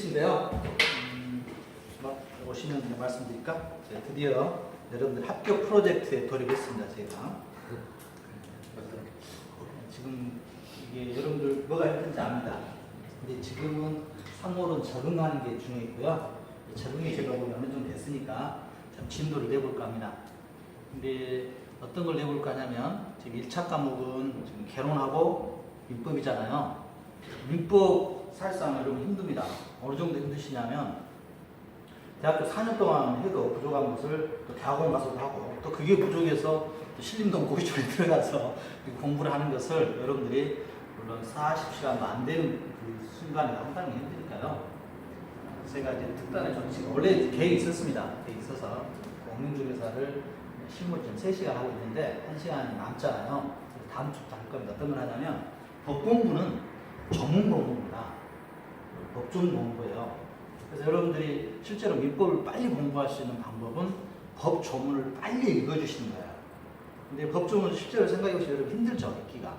끝인데요. 오시면 말씀드릴까? 드디어 여러분들 합격 프로젝트에 돌입했습니다. 제가 지금 이게 여러분들 뭐가 힘든지 압니다. 근데 지금은 상호는 적응하는 게 중요했고요. 적응이 제가 보기 어느 정도 됐으니까 좀 진도를 내볼까 합니다. 근데 어떤 걸 내볼까 하냐면 지금 1차 과목은 지금 개론하고 민법이잖아요. 민법 사실상 여러분 힘듭니다. 어느 정도 힘드시냐면 대학교 4년 동안 해도 부족한 것을 또 대학원 가서도 하고 또 그게 부족해서 또 신림동 고시촌에 들어가서 공부를 하는 것을 여러분들이 물론 40시간도 안 되는 그 순간에 한다는 게 힘드니까요. 제가 이제 특단의 정책 원래 계획이 있었습니다. 계획이 있어서 공인중개사를 실무 좀 3시간 하고 있는데 1시간이 남잖아요. 다음 주부터 할 겁니다. 어떤 걸 하냐면 법 공부는 전문 공부입니다. 법전 공부예요. 그래서 여러분들이 실제로 민법을 빨리 공부할 수 있는 방법은 법 조문을 빨리 읽어주시는 거예요. 근데 법 조문을 실제로 생각해보시면 여러분 힘들죠, 읽기가.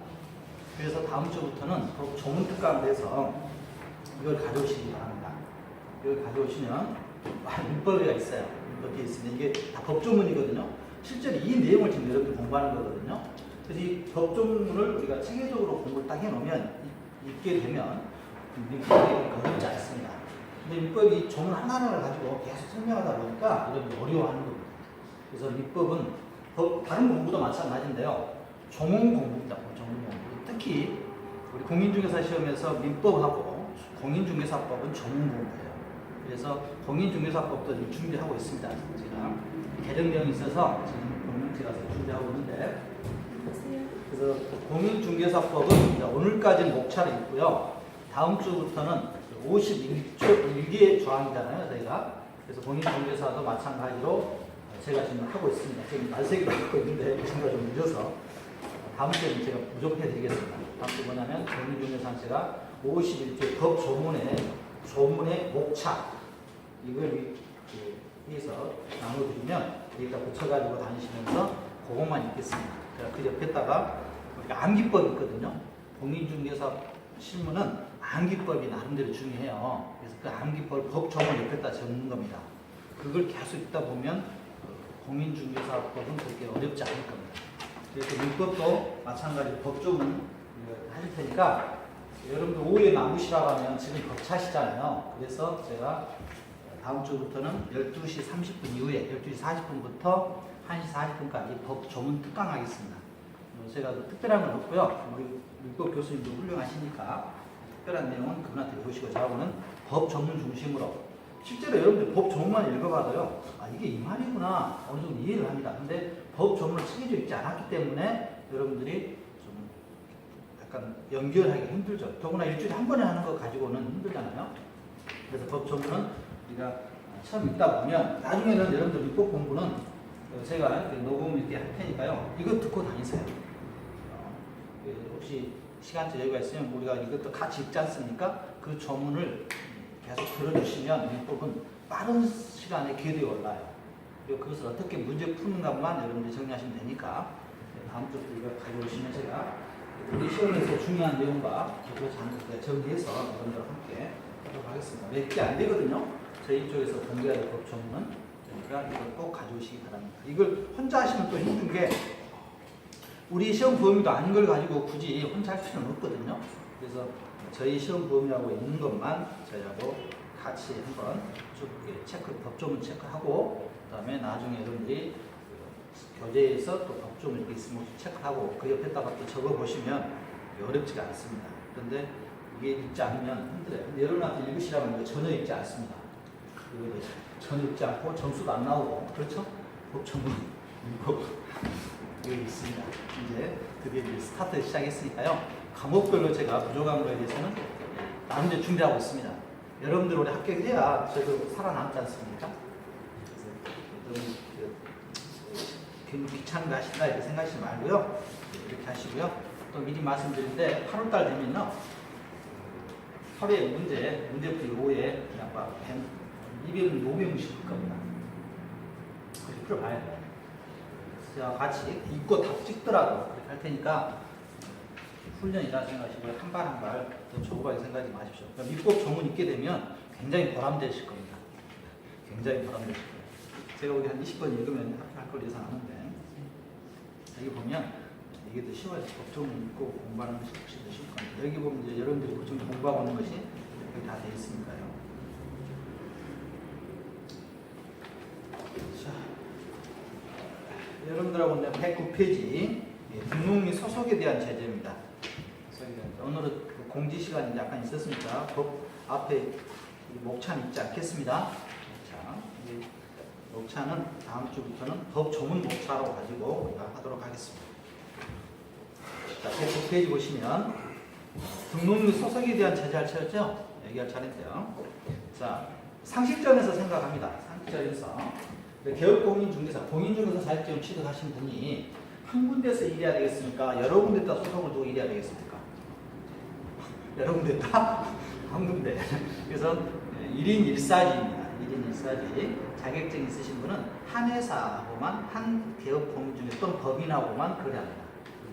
그래서 다음 주부터는 법 조문 특강을 해서 이걸 가져오시기 바랍니다. 이걸 가져오시면 민법이 있어요. 민법이 있으면 이게 다 법 조문이거든요. 실제로 이 내용을 지금 여러분들이 공부하는 거거든요. 그래서 이 법 조문을 우리가 체계적으로 공부를 딱 해놓으면 읽게 되면 민법이 어렵지 않습니다. 근데 민법이 조문 하나하나를 가지고 계속 설명하다 보니까 여러분이 어려워하는 겁니다. 그래서 민법은 다른 공부도 마찬가지인데요. 조문 공부입니다. 조문 공부. 특히 우리 공인중개사 시험에서 민법하고 공인중개사법은 조문 공부예요. 그래서 공인중개사법도 준비하고 있습니다. 제가 개정령이 있어서 지금 제가 준비하고 있는데 그래서 공인중개사법은 오늘까지 목차를 있고요. 다음 주부터는 51개 조항이잖아요, 저희가. 그래서 공인중개사도 마찬가지로 제가 지금 하고 있습니다. 지금 말세기로 하고 있는데 제가 좀 늦어서 다음 주에는 제가 부족해 드리겠습니다. 다음 주 뭐냐면 공인중개사 제가 51개 법 조문의 목차 이걸 위해서 나눠드리면 여기다 붙여가지고 다니시면서 그것만 읽겠습니다. 그 옆에다가 우리가 암기법이 있거든요. 공인중개사 실무는 암기법이 나름대로 중요해요. 그래서 그 암기법을 법 조문 옆에다 적는 겁니다. 그걸 계속 읽다 보면 공인중개사법은 그렇게 어렵지 않을 겁니다. 그래서 민법도 마찬가지로 법 조문 하실 테니까 여러분들 오후에 남으시라고 하면 지금 벅차시잖아요. 그래서 제가 다음 주부터는 12시 30분 이후에 12시 40분부터 1시 40분까지 법 조문 특강하겠습니다. 제가 특별한 건 없고요. 우리 민법 교수님도 훌륭하시니까 특별한 내용은 그분한테 보시고 저하고는 법 전문 중심으로 실제로 여러분들 법 조문만 읽어봐도요. 이게 이 말이구나 어느 정도 이해를 합니다. 근데 법 조문을 체계적으로 읽지 않았기 때문에 여러분들이 좀 약간 연결하기 힘들죠. 더구나 일주일에 한 번에 하는 거 가지고는 힘들잖아요. 그래서 법 조문은 우리가 처음 읽다 보면 나중에는 여러분들 민법 공부는 제가 녹음 이렇게 할 테니까요. 이거 듣고 다니세요. 혹시 시간적 여유가 있으면 우리가 이것도 같이 읽지 않습니까? 그 조문을 계속 들어주시면 민법은 빠른 시간에 궤도에 올라요. 그리고 그것을 어떻게 문제 푸는가만 여러분들이 정리하시면 되니까 다음 주부터 이걸 가져오시면 제가 우리 시험에서 중요한 내용과 그걸 정리해서 여러분들과 함께 하도록 하겠습니다. 몇 개 안 되거든요. 저희 쪽에서 공개해야 될 법 조문은 그러니까 이걸 꼭 가져오시기 바랍니다. 이걸 혼자 하시면 또 힘든 게 우리 시험 범위도 아닌 걸 가지고 굳이 혼자 할 필요는 없거든요. 그래서 저희 시험 범위하고 있는 것만 저희하고 같이 한번 쭉 법조문 체크하고 그다음에 나중에 여러분들이 교재에서 또 법조문 이렇게 있으면 체크하고 그 옆에다가 또 적어보시면 어렵지가 않습니다. 그런데 이게 읽지 않으면 힘들어요. 근데 여러분한테 읽으시라면 이거 전혀 읽지 않습니다. 이거 전혀 읽지 않고 점수도 안 나오고 그렇죠? 법조문 여기 있습니다. 이제 드디어 스타트 시작했으니까요. 과목별로 제가 부족한 거에 대해서는 나름대로 준비하고 있습니다. 여러분들 올해 합격해야 저도 살아남지 않습니까? 그래서 귀찮은 거 하신다 이렇게 생각하시지 말고요. 이렇게 하시고요. 또 미리 말씀드리는데 8월달 되면요. 하루에 문제풀이 오후에 아까 200명, 500명씩 할 겁니다. 그렇게 풀어봐야 돼요. 제가 같이 읽고 답 찍더라도 그렇게 할 테니까 훈련이라 생각하시고 한 발 한 발 더 조급하게 생각하지 마십시오. 그러니까 민법 조문 읽게 되면 굉장히 보람되실 겁니다. 굉장히 보람되실 거예요. 제가 우리 한 20번 읽으면 할 걸 예상하는데 여기 보면 이게 더 쉬워요. 법정 읽고 공부하는 것이 훨씬 더 쉬울 겁니다. 여기 보면 이제 여러분들이 법정 공부하고 있는 것이 여기 다 되어 있으니까요. 자, 여러분들하고 109페이지 등록 및 소속에 대한 제재입니다. 오늘은 그 공지 시간이 약간 있었으니까 법 앞에 목차는 있지 않겠습니다. 자, 이 목차는 다음 주부터는 법 조문 목차로 가지고 우리가 하도록 하겠습니다. 자, 109페이지 보시면 등록 및 소속에 대한 제재할 차였죠? 얘기할 차례인데요. 자, 상식점에서 생각합니다. 상식점에서 개업공인중개사, 공인중개사 자격증을 취득하신 분이 한 군데서 일해야 되겠습니까? 여러 군데다 소속을 두고 일해야 되겠습니까? 여러 군데 다? 한 군데. 그래서 1인 1사지입니다. 1인 1사지. 자격증 있으신 분은 한 회사하고만, 한 개업공인중개사 또는 법인하고만 거래합니다.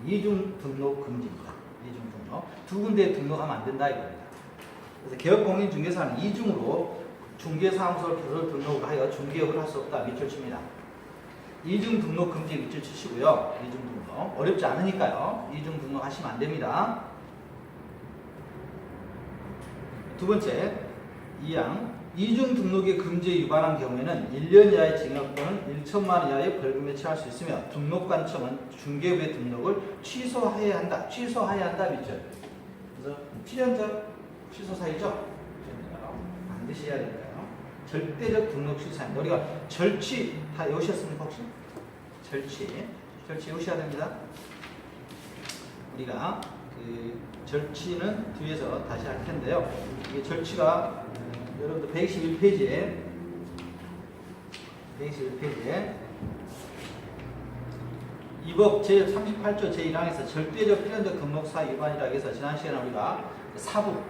이중 등록 금지입니다. 이중 등록. 두 군데에 등록하면 안 된다 이겁니다. 그래서 개업공인중개사는 이중으로 중개사무소를 등록을 하여 중개업을 할 수 없다. 밑줄 칩니다. 이중 등록 금지 밑줄 치시고요. 이중 등록. 어렵지 않으니까요. 이중 등록 하시면 안 됩니다. 두 번째, 2항. 이중 등록의 금지에 위반한 경우에는 1년 이하의 징역 또는 1천만 원 이하의 벌금에 처할 수 있으며 등록관청은 중개업의 등록을 취소해야 한다. 취소해야 한다. 밑줄. 그래서 필연적 취소 사유죠. 반드시 해야 될까요? 절대적 등록 취소입니다. 우리가 절취 다 외우셨습니까 혹시? 절취 외우셔야 됩니다. 우리가 그 절취는 뒤에서 다시 할 텐데요. 이게 절취가 여러분들 121페이지에 이 법 제38조 제1항에서 절대적 필연적 등록사 위반이라 해서 지난 시간에 우리가 사부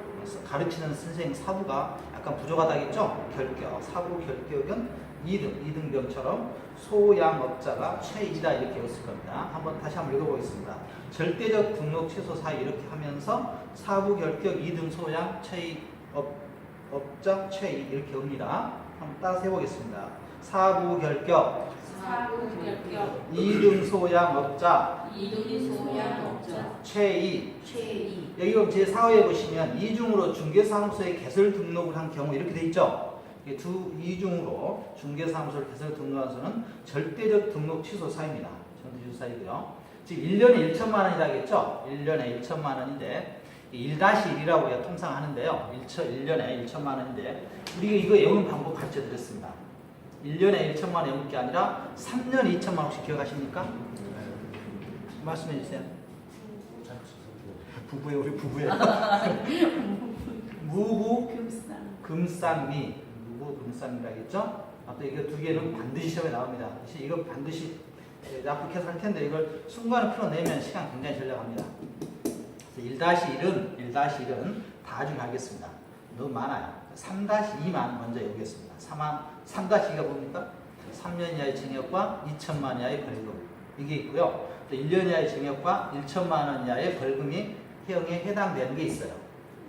가르치는 선생님 사부가 약간 부족하다 했죠? 결격, 사부 결격은 2등병처럼 소양업자가 최이다 이렇게 외웠을 겁니다. 다시 한번 읽어보겠습니다. 절대적 등록 취소 사유 이렇게 하면서 사부 결격 2등 소양 최이업자 최이 이렇게 옵니다. 한번 따라서 해보겠습니다. 사부 결격 2등 소양업자 최이 여기 보면 제4호에 보시면 이중으로 중개사무소에 개설 등록을 한 경우 이렇게 돼 있죠. 이중으로 중개사무소를 개설 등록한 절대적 등록 취소 사유입니다. 취소 사유고요. 지금 1년에 1천만 원이라 하겠죠. 1년에 1천만 원인데 1-1이라고 통상 하는데요. 1년에 1천만 원인데 우리가 이거 외우는 방법 가르쳐 드렸습니다. 1년에 1천만 원 외울 게 아니라 3년에 2천만 원 혹시 기억하십니까? 말씀해 주세요. 부부예요, 우리 부부예요. 무부금쌍미, 무부금쌍미라겠죠? 아무튼 이거 두 개는 반드시 시험에 나옵니다. 이거 반드시 납득해서 할 텐데 이걸 순간에 풀어내면 시간 굉장히 절약합니다. 1-1은 다 중에 하겠습니다. 너무 많아요. 3-2만 먼저 외우겠습니다. 3-2가 뭡니까? 3년 이하의 징역과 2천만 원 이하의 벌금. 이게 있고요. 또 1년 이하의 징역과 1천만 원 이하의 벌금이 형에 해당되는 게 있어요.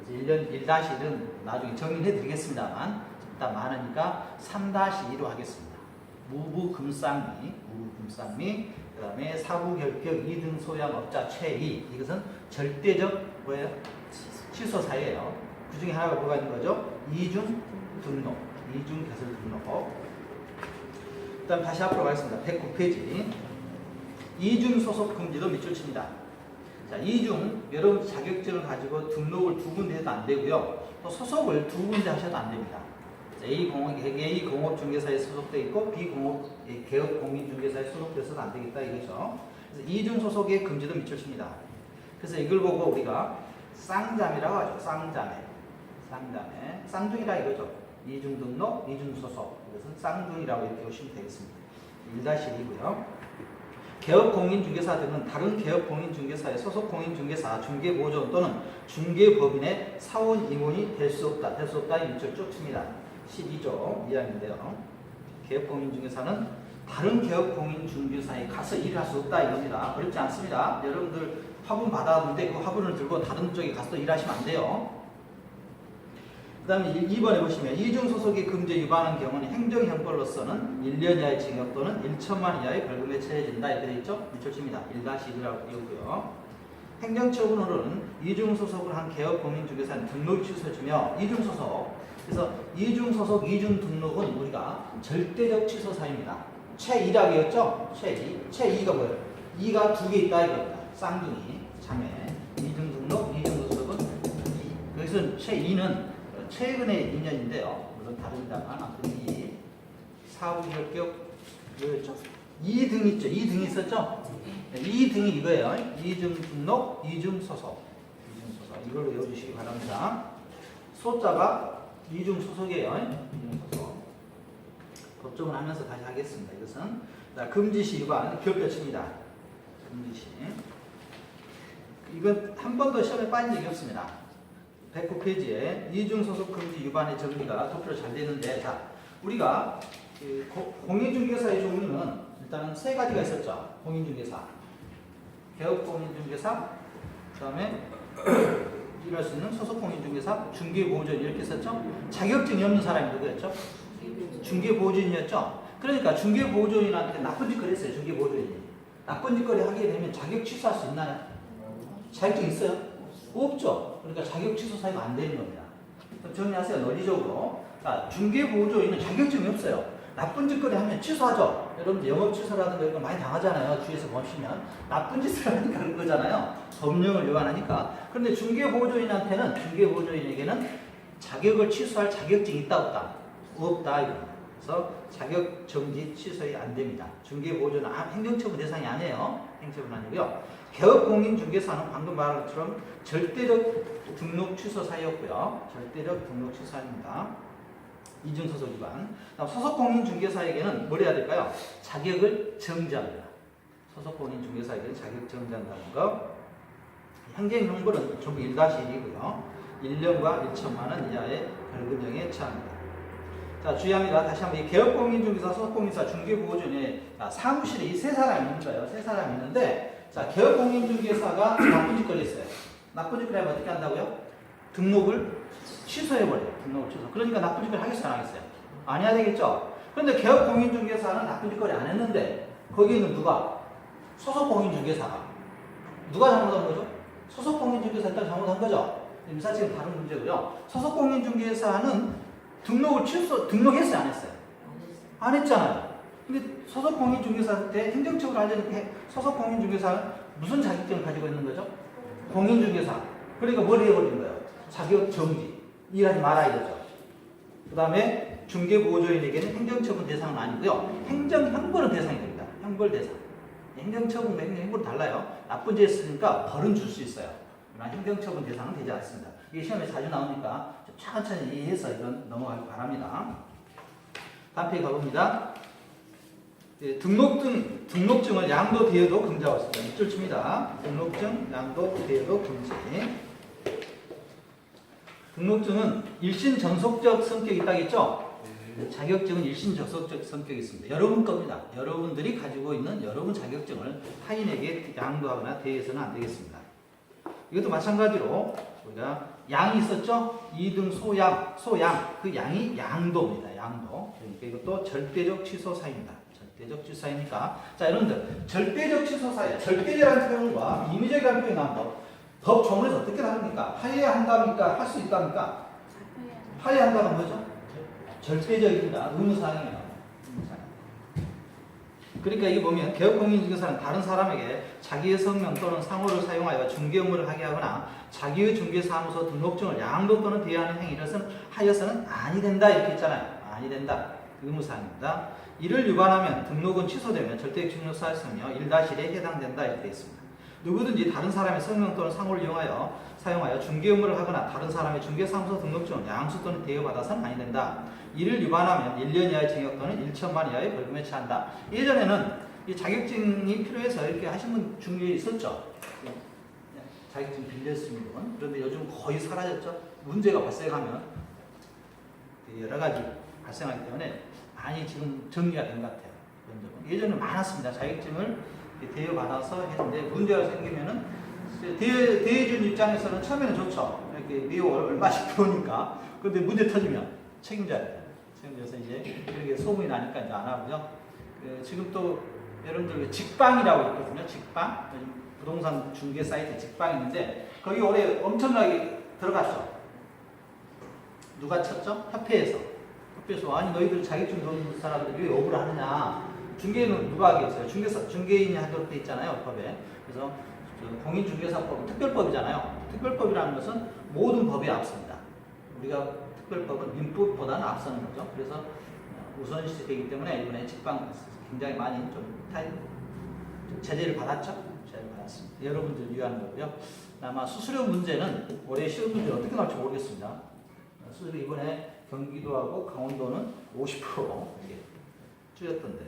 그래서 1-1은 나중에 정리해 드리겠습니다만 일단 많으니까 3-2로 하겠습니다. 무부금쌍미, 그 다음에 사부결격 2등 소양업자 최이. 이것은 절대적 뭐예요? 취소 사유예요. 그 중에 하나가 뭐가 있는 거죠? 이중 등록, 이중 개설 등록. 일단 다시 앞으로 가겠습니다. 109페이지. 이중 소속 금지도 밑줄 칩니다. 자, 이중, 여러분 자격증을 가지고 등록을 두 군데 해도 안 되고요. 또 소속을 두 군데 하셔도 안 됩니다. A 공업중개사에 소속되어 있고 B 개업공인중개사에 소속돼서도 안 되겠다 이거죠. 그래서 이중 소속의 금지도 밑줄 칩니다. 그래서 이걸 보고 우리가 쌍자매라고 하죠. 쌍자매. 쌍둥이라 이거죠. 이중 등록, 이중 소속. 이것은 쌍둥이라고 이렇게 보시면 되겠습니다. 1-1이고요. 개업공인중개사 등은 다른 개업공인중개사의 소속공인중개사, 중개보조원 또는 중개법인의 사원 임원이 될 수 없다. 이 밑줄 쭉 칩니다. 12조 2항인데요. 개업공인중개사는 다른 개업공인중개사에 가서 일할 수 없다 이겁니다. 어렵지 않습니다. 여러분들 화분 받았는데 그 화분을 들고 다른 쪽에 가서 일하시면 안 돼요. 다음에 2번에 보시면 이중소속이 금지 위반한 경우는 행정형벌로서는 1년 이하의 징역 또는 1천만 이하의 벌금에 처해진다. 이렇게 되어 있죠? 밑줄칩니다. 1-1이라고 되었고요. 행정처분으로는 이중소속을 한 개업공인중개사는 등록 취소해주며 이중소속, 그래서 이중소속, 이중등록은 우리가 절대적 취소사입니다. 최1항이었죠? 최2가 뭐예요? 2가 2개 있다 이겁니다. 쌍둥이, 자매, 이중등록, 이중소속은 2. 그래서 최2는 최근의 인연인데요. 물론 다릅니다만 아무튼 이 사후결격 뭐였죠? 2등 있죠? 2등이 있었죠? 네, 2등이 이거예요. 이중등록, 이중소속. 이걸로 외워주시기 바랍니다. 소자가 이중소속이에요. 이중소속. 법정을 하면서 다시 하겠습니다. 이것은 금지시 위반 결뼈칩니다. 금지시. 이건 한 번도 시험에 빠진 적이 없습니다. 109페이지에 이중소속 금지 위반의 정리가 도표로 잘 되는데, 자, 우리가 공인중개사의 종류는 일단은 세 가지가 있었죠. 공인중개사, 개업공인중개사, 그 다음에 일할 수 있는 소속공인중개사, 중개보조인 이렇게 썼죠. 자격증이 없는 사람이 누구였죠? 중개보조인이었죠. 그러니까 중개보조인한테 나쁜 짓거리 했어요. 중개보조인이 나쁜 짓거리 하게 되면 자격 취소할 수 있나요? 자격증 있어요? 없죠. 그러니까 자격 취소 사유가 안 되는 겁니다. 정리하세요. 논리적으로. 자, 중개보조인은 자격증이 없어요. 나쁜 짓거리 하면 취소하죠. 여러분 영업 취소라든가 이런 거 많이 당하잖아요. 주위에서 보시면 나쁜 짓을 하니까 그런 거잖아요. 법령을 위반하니까. 그런데 중개보조인한테는, 중개보조인에게는 자격을 취소할 자격증이 있다 없다? 없다 이겁니다. 그래서 자격 정지 취소가 안 됩니다. 중개보조는 행정처분 대상이 아니에요. 행정처분 아니고요. 개업공인중개사는 방금 말한 것처럼 절대적 등록 취소 사유였고요. 절대적 등록 취소 사유입니다. 이중소속 위반. 소속공인중개사에게는 뭘 해야 될까요? 자격을 정지합니다. 소속공인중개사에게는 자격 정지한다는 거. 행정형벌은 전부 1-1이고요. 1년과 1천만 원 이하의 벌금형에 처합니다. 자, 주의합니다. 다시 한번 이 개업공인중개사, 소속공인사, 중개보조인의 사무실에 이 세 사람이 있는 거예요. 세 사람이 있는데, 자, 개업공인중개사가 나쁜 짓거리 했어요. 나쁜 짓거리 하면 어떻게 한다고요? 등록을 취소해버려요. 등록을 취소. 그러니까 나쁜 짓거리 하겠어요? 안 하겠어요? 안 해야 되겠죠? 그런데 개업공인중개사는 나쁜 짓거리 안 했는데, 거기는 누가? 소속공인중개사가. 누가 잘못한 거죠? 소속공인중개사가 일단 잘못한 거죠? 임사치는 다른 문제고요. 소속공인중개사는 등록했어요? 안 했어요? 안 했잖아요. 근데 소속공인중개사한테 행정처분을 하려니까 소속공인중개사는 무슨 자격증을 가지고 있는 거죠? 공인중개사. 그러니까 뭘 해버린 거예요? 자격 정지. 일하지 말아 이거죠. 그 다음에 중개보조인에게는 행정처분 대상은 아니고요. 행정형벌은 대상이 됩니다. 형벌 대상. 행정처분과 행정형벌은 달라요. 나쁜 짓 했으니까 벌은 줄 수 있어요. 그러나 행정처분 대상은 되지 않습니다. 이게 시험에 자주 나오니까 좀 천천히 이해해서 이건 넘어가기 바랍니다. 다음 페이지 가봅니다. 등록증을 양도 대여도 금지하고 있습니다. 밑줄 칩니다. 등록증, 양도 대여도 금지. 등록증은 일신전속적 성격이 있다겠죠? 자격증은 일신전속적 성격이 있습니다. 여러분 겁니다. 여러분들이 가지고 있는 여러분 자격증을 타인에게 양도하거나 대여해서는 안 되겠습니다. 이것도 마찬가지로 우리가 양이 있었죠? 2등 소양. 그 양이 양도입니다. 양도. 그러니까 이것도 절대적 취소 사유입니다. 절대적 취소 사유니까. 자, 여러분들. 절대적 취소 사유. 절대적이라는 표현과 임의적이라는 표현이 나온다. 법 조문에서 어떻게 다릅니까? 하여야 한답니까? 할 수 있답니까? 하여야 한다는 뭐죠? 절대적입니다. 의무사항이에요. 그러니까 이게 보면 개업공인중개사는 다른 사람에게 자기의 성명 또는 상호를 사용하여 중개 업무를 하게 하거나 자기의 중개사무소 등록증을 양도 또는 대여하는 행위를 하여서는 아니 된다 이렇게 있잖아요. 아니 된다. 의무사항입니다. 이를 위반하면 등록은 취소되면 절대적 증여 사유성이며 1-1에 해당된다 이렇게 되어 있습니다. 누구든지 다른 사람의 성명 또는 상호를 사용하여 중개 업무를 하거나 다른 사람의 중개사무소 등록증을 양수 또는 대여받아서는 아니 된다. 이를 위반하면 1년 이하의 징역 또는 1천만 이하의 벌금에 처한다. 예전에는 이 자격증이 필요해서 이렇게 하신 분 중에 있었죠. 자격증 빌렸으면. 그런데 요즘 거의 사라졌죠. 문제가 발생하면 여러 가지 발생하기 때문에 많이 지금 정리가 된 것 같아요. 예전에 많았습니다. 자격증을 대여받아서 했는데 문제가 생기면은 대해준 입장에서는 처음에는 좋죠. 이렇게 미호 얼마씩 들어오니까 근데 문제 터지면 책임져야 돼요. 책임져서 이제 이렇게 소문이 나니까 이제 안 하고요. 지금 또 여러분들 직방이라고 있거든요. 직방. 부동산 중개 사이트 직방이 있는데 거기 올해 엄청나게 들어갔죠. 누가 쳤죠? 협회에서. 협회에서 아니 너희들 자격증 넣은 사람들이 왜 업을 하느냐. 중개는 누가 하겠어요? 중개인이 하도록 돼 있잖아요. 법에. 그래서 공인중개사법은 특별법이잖아요. 특별법이라는 것은 모든 법에 앞섭니다. 우리가 특별법은 민법보다는 앞서는 거죠. 그래서 우선시 되기 때문에 이번에 직방 굉장히 많이 좀 제재를 받았죠. 제재를 받았습니다. 여러분들 위한 거고요. 아마 수수료 문제는 올해 시험 문제 어떻게 나올지 모르겠습니다. 수수료 이번에 경기도하고 강원도는 50% 이렇게 줄였던데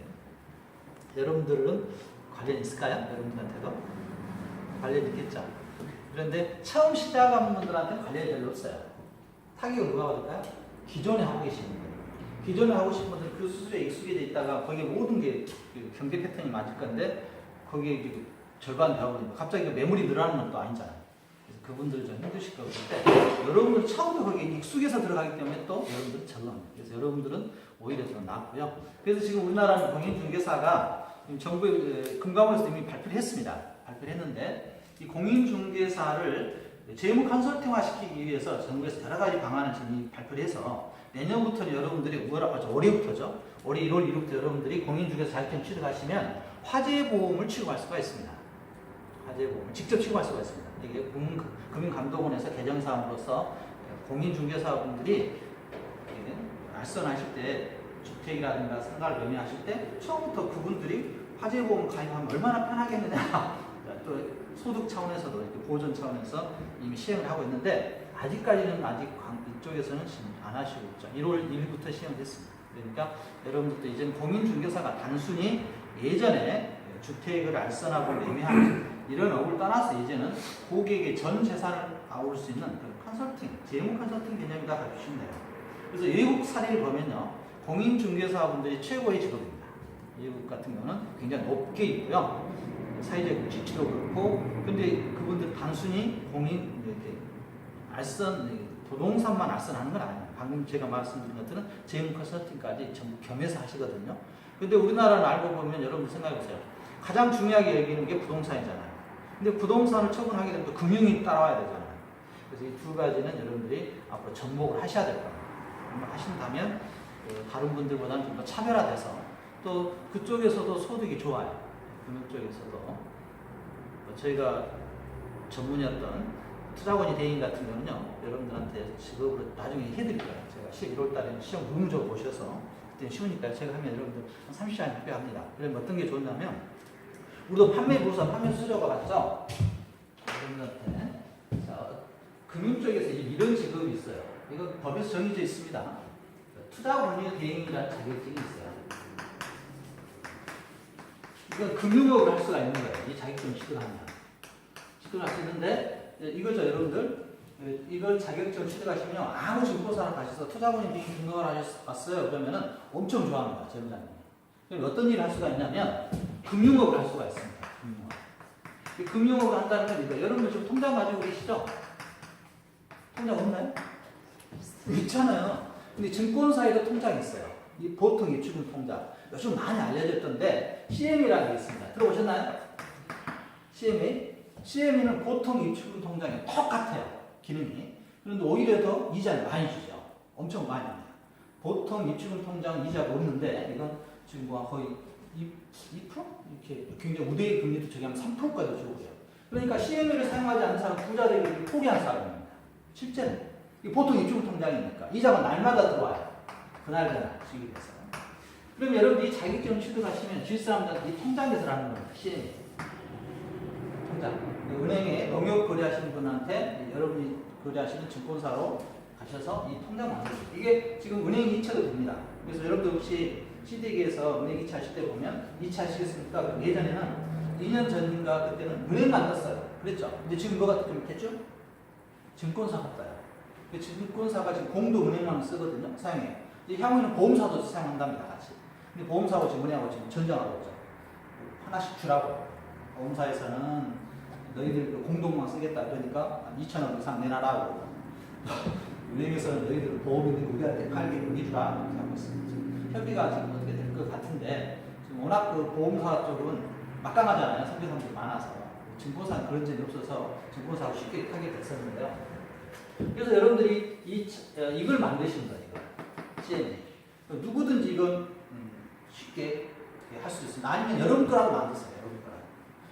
여러분들은 관련 있을까요? 여러분들한테도 관련 있겠죠. 그런데 처음 시작하는 분들한테는 관련이 별로 없어요. 타격을 누가 받을까요? 기존에 하고 계시는 분들. 기존에 하고 계신 분들은 그 수술에 익숙해져 있다가 거기에 모든 게 경제 패턴이 맞을 건데 거기에 절반 배워버리면 갑자기 매물이 늘어나는 것도 아니잖아요. 그래서 그분들 좀 힘드실 것 같은데 여러분들 처음부터 거기에 익숙해서 들어가기 때문에 또 여러분들은 적응합니다. 그래서 여러분들은 오히려 더 낫고요. 그래서 지금 우리나라는 공인중개사가 정부의 금감원에서 이미 발표를 했습니다. 발표를 했는데 이 공인중개사를 재무 컨설팅화 시키기 위해서 정부에서 여러 가지 방안을 지금 발표를 해서 내년부터는 여러분들이 올해부터죠. 올해 1월 1일부터 여러분들이 공인중개사 자격증 취득하시면 화재보험을 취급할 수가 있습니다. 화재보험을 직접 취급할 수가 있습니다. 이게 금융감독원에서 개정사항으로서 공인중개사분들이 알선하실 때 주택이라든가 상가를 매매하실 때 처음부터 그분들이 화재보험 가입하면 얼마나 편하겠느냐. 또 소득 차원에서도 이렇게 보전 차원에서 이미 시행을 하고 있는데 아직까지는 아직 이쪽에서는 안 하시고 있죠. 1월 1일부터 시행됐습니다. 그러니까 여러분들도 이제 공인중개사가 단순히 예전에 주택을 알선하고 매매하는 이런 업을 떠나서 이제는 고객의 전 재산을 아울 수 있는 그런 컨설팅, 재무 컨설팅 개념이다 봐주시면 돼요. 그래서 외국 사례를 보면요, 공인중개사분들이 최고의 직업입니다. 외국 같은 경우는 굉장히 높게 있고요. 사회적 지지도 그렇고, 근데 그분들 단순히 공인 이렇게 부동산만 알선하는 건 아니에요. 방금 제가 말씀드린 것들은 재무 컨설팅까지 전부 겸해서 하시거든요. 근데 우리나라는 알고 보면 여러분 생각해보세요. 가장 중요하게 여기는 게 부동산이잖아요. 근데 부동산을 처분하게 되면 또 금융이 따라와야 되잖아요. 그래서 이 두 가지는 여러분들이 앞으로 접목을 하셔야 될 겁니다. 하신다면 다른 분들보다는 좀 더 차별화돼서 또 그쪽에서도 소득이 좋아요. 금융 쪽에서도 저희가 전문이었던 투자권이 대행 같은 경우는요, 여러분들한테 직업으로 나중에 해드릴 거예요. 제가 1월 달에 시험 의무적으로 보셔서 그때 쉬우니까 제가 하면 여러분들 한 30시간 협회합니다. 그러면 어떤 게 좋냐면 우리도 판매부서 판매 수수료가 같죠? 여러분들한테 자, 금융 쪽에서 이런 직업이 있어요. 이거 법에서 정해져 있습니다. 투자권이 대행이라는 자격증이 있어요. 이건 금융업을 할 수가 있는 거예요. 이 자격증을 취득하면. 취득할 수 있는데, 이거죠, 여러분들. 이걸 자격증을 취득하시면 아무 증권사를 가셔서 투자권이 대행 등록을 하셨어요. 그러면은 엄청 좋아합니다, 재무장님이. 그럼 어떤 일을 할 수가 있냐면, 금융업을 할 수가 있습니다. 금융업. 금융업을 한다는 건 이거. 여러분들 지금 통장 가지고 계시죠? 통장 없나요? 있잖아요. 근데 증권사에도 통장이 있어요. 이 보통 입출금 통장. 요즘 많이 알려졌던데 CM이라는 게 있습니다. 들어보셨나요? CME는 보통 입출금 통장이 똑같아요. 기능이. 그런데 오히려 더 이자를 많이 주죠. 엄청 많이 줍니다. 보통 입출금 통장 이자가 없는데 이건 지금 뭐 거의 2%? 이렇게 굉장히 우대의 금리도 저기 하면 3%까지 주고요. 그러니까 CME를 사용하지 않는 사람은 부자 되기를 포기한 사람입니다. 실제는. 보통 입출금 통장이니까 이자가 날마다 들어와요. 그날그날 주기 돼서. 그럼 여러분들이 자격증 취득하시면 주위 사람들한테 이 통장에서 하는 겁니다. CME. 통장. 은행에 농협 거래하시는 분한테 여러분이 거래하시는 증권사로 가셔서 이 통장 만들어요. 이게 지금 은행 이체도 됩니다. 그래서 여러분들 혹시 시댁에서 은행 이체하실 때 보면 이체하시겠습니까? 예전에는 2년 전인가 그때는 은행 만들었어요. 그랬죠? 근데 지금 뭐가 좀 됐죠? 증권사 같아요. 증권사가 지금 공동은행만 쓰거든요. 사용해요. 향후에는 보험사도 사용한답니다. 같이. 근데 보험사하고 지금 은행하고 지금 전쟁하고 있죠. 하나씩 주라고. 보험사에서는 너희들 공동만 쓰겠다. 그러니까 2,000원 이상 내놔라. 은행에서는 너희들 보험 있는 거 우리한테 팔게 여기주라 하고 있습니다. 협의가 지금 어떻게 될 것 같은데 지금 워낙 그 보험사 쪽은 막강하잖아요. 선배사람들이 많아서 증권사는 그런 점이 없어서 증권사하고 쉽게 하게 됐었는데요. 그래서 여러분들이 이걸 만드신 거예요. CMA. 누구든지 이건 쉽게 할 수 있습니다. 아니면 여러분 거라도 만드세요. 여러분 거라도.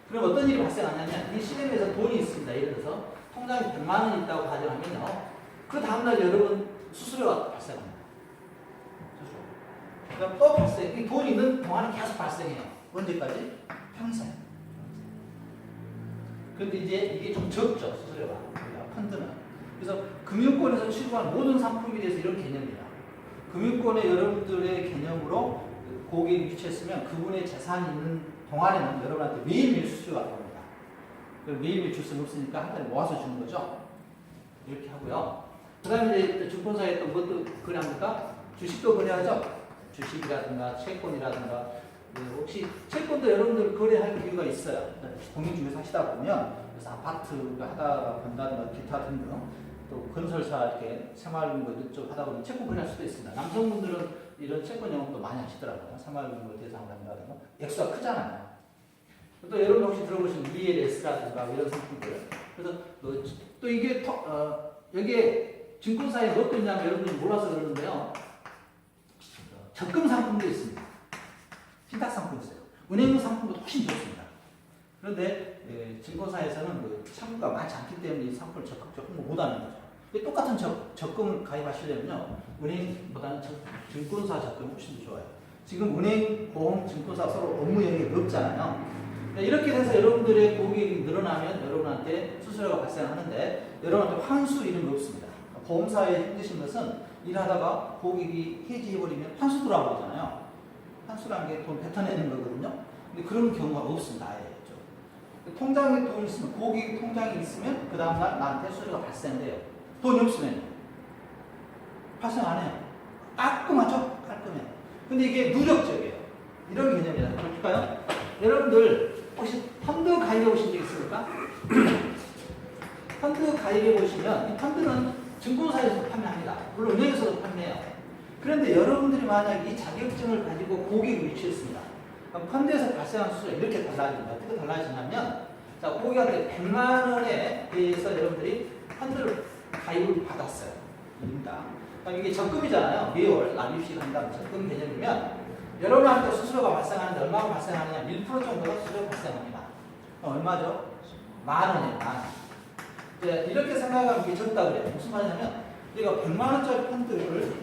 그럼 어떤 일이 발생하냐면 이 CM에서 돈이 있습니다. 예를 들어서 통장에 100만 원이 있다고 가정하면요. 그 다음날 여러분 수수료가 발생합니다. 수수료. 그럼 또 발생. 이 돈이 있는 동안은 계속 발생해요. 언제까지? 평생. 그런데 이제 이게 좀 적죠. 수수료가. 펀드는. 그래서 금융권에서 취급한 모든 상품에 대해서 이런 개념이다. 금융권의 여러분들의 개념으로 고객이 유치했으면 그분의 재산이 있는 동안에는 여러분한테 매일매일 수수료가 나옵니다. 매일매일 줄 수는 없으니까 한 달에 모아서 주는 거죠. 이렇게 하고요. 그 다음에 이제 증권사에 또 뭐또 거래합니까? 주식도 거래하죠. 주식이라든가 채권이라든가 혹시 채권도 여러분들 거래할 이유가 있어요. 공인중개사 하시다 보면 그래서 아파트 하다가 번다든가 기타 등등 또 건설사 이렇게 새마을금고 이쪽 하다 보면 채권 거래할 수도 있습니다. 남성분들은 이런 채권 영업도 많이 하시더라고요. 새마을금고 대상으로 한다든가 액수가 크잖아요. 또 여러분 혹시 들어보신 ELS라든가 이런 상품들. 그래서 또 이게 여기에 증권사에 뭐가 있냐면 여러분들이 몰라서 그러는데요. 적금 상품도 있습니다. 신탁 상품 있어요. 은행 상품도 훨씬 좋습니다. 그런데 증권사에서는 그 창구가 많지 않기 때문에 이 상품을 적극적으로 홍보 못하는 거죠. 똑같은 적금을 가입하시려면요. 은행보다는 증권사 적금이 훨씬 더 좋아요. 지금 은행, 보험, 증권사 서로 업무 영역이 없잖아요. 이렇게 돼서 여러분들의 고객이 늘어나면 여러분한테 수수료가 발생하는데 여러분한테 환수 이런 거 없습니다. 보험사에 힘드신 것은 일하다가 고객이 해지해버리면 환수 들어가잖아요. 환수라는 게 돈 뱉어내는 거거든요. 근데 그런 경우가 없습니다. 아예. 통장에 돈이 있으면, 고객 통장이 있으면 그 다음날 나한테 수수료가 발생돼요. 돈이 없으면 발생 안 해요. 깔끔하죠? 깔끔해요. 근데 이게 누적적이에요. 이런 개념이라 볼까요? 여러분들 혹시 펀드 가입해 보신 적 있습니까? 펀드 가입해 보시면 이 펀드는 증권사에서 판매합니다. 물론 은행에서도 판매해요. 그런데 여러분들이 만약 이 자격증을 가지고 고객을 유치했습니다. 그럼 펀드에서 발생한 수수료가 이렇게 달라집니다. 어떻게 달라지냐면 자, 고객한테 100만 원에 대해서 여러분들이 펀드를 가입을 받았어요. 입니다. 그럼 이게 적금이잖아요. 매월 납입식 한다는 적금 개념이면 여러분한테 수수료가 발생하는데 얼마가 발생하느냐? 1% 정도가 수수료가 발생합니다. 얼마죠? 10,000원이에요. 10,000원. 이렇게 생각하면 이게 적다 그래요. 무슨 말이냐면 우리가 100만 원짜리 펀드를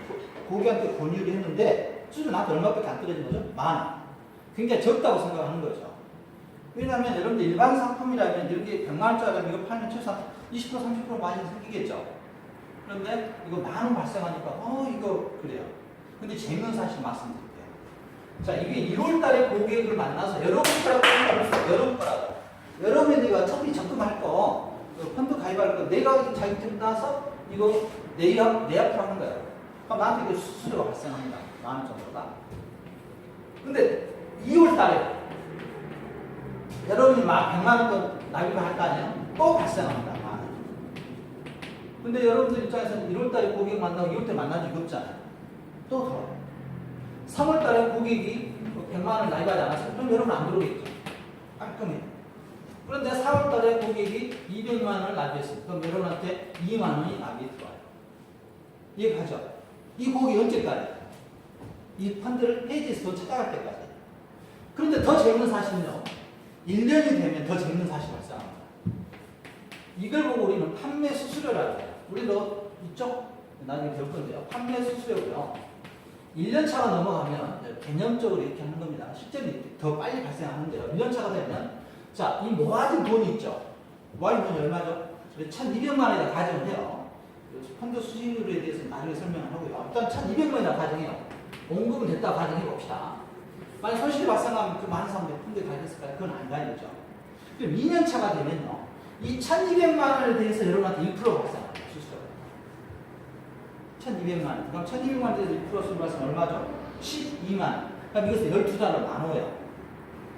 고객한테 권유를 했는데 수수료 나한테 얼마밖에 안 떨어진 거죠? 10,000원. 굉장히 적다고 생각하는 거죠. 왜냐하면 여러분들 일반 상품이라면 이렇게 100만 원짜리 이거 팔면 최소한 20% 30% 마진이 생기겠죠. 그런데 이거 10,000원 발생하니까 이거 그래요. 근데 재미있는 사실 말씀드릴게요. 자, 이게 1월 달에 고객을 만나서 여러분 거라고 생각했어요. 여러분 거라고. 여러분이 내가 어차피 적금할 거, 펀드 가입할 거, 내가 자격증 따서 이거 내 앞으로 하는 거예요. 그럼 나한테 이거 수수료가 발생합니다. 10,000원 정도가. 근데 2월 달에 여러분이 100만 원 납입을 할 거 아니에요? 또 발생합니다. 10,000원. 근데 여러분들 입장에서는 1월 달에 고객 만나고 2월 달에 만난 적이 없잖아요. 또 더. 3월 달에 고객이 100만 원 납입하지 않았어요. 그럼 여러분 안 들어오겠죠. 깔끔해요. 그런데 4월 달에 고객이 200만 원을 납입했어요. 그럼 여러분한테 2만 원이 납입이 들어와요. 이해가죠? 이 고객이 언제까지? 이 펀드를 해지해서 돈 찾아갈 때까지. 그런데 더 재밌는 사실은요. 1년이 되면 더 재밌는 사실이 발생합니다. 이걸 보고 우리는 판매 수수료라고 해요. 우리도 이쪽 나중에 배울 건데요. 판매 수수료고요. 1년 차가 넘어가면 개념적으로 이렇게 하는 겁니다. 실제로 더 빨리 발생하는데요. 1년 차가 되면 자, 이 모아진 돈이 있죠. 모아진 돈이 얼마죠? 1,200만 원이다 가정을 해요. 펀드 수수료에 대해서 나중에 설명을 하고요. 일단 1,200만 원이다 가정해요. 원금은 됐다 가정해 봅시다. 만약 손실이 발생하면 그 많은 사람들이 펀드에 가입했을까요? 그건 아니죠. 그럼 2년 차가 되면요. 이 1,200만 원에 대해서 여러분한테 1% 발생합니다. 수수료가. 1,200만 원. 그럼 1,200만 원에 대해서 1% 수수료 발생 얼마죠? 12만 원. 그럼 이것을 12달러 나눠요.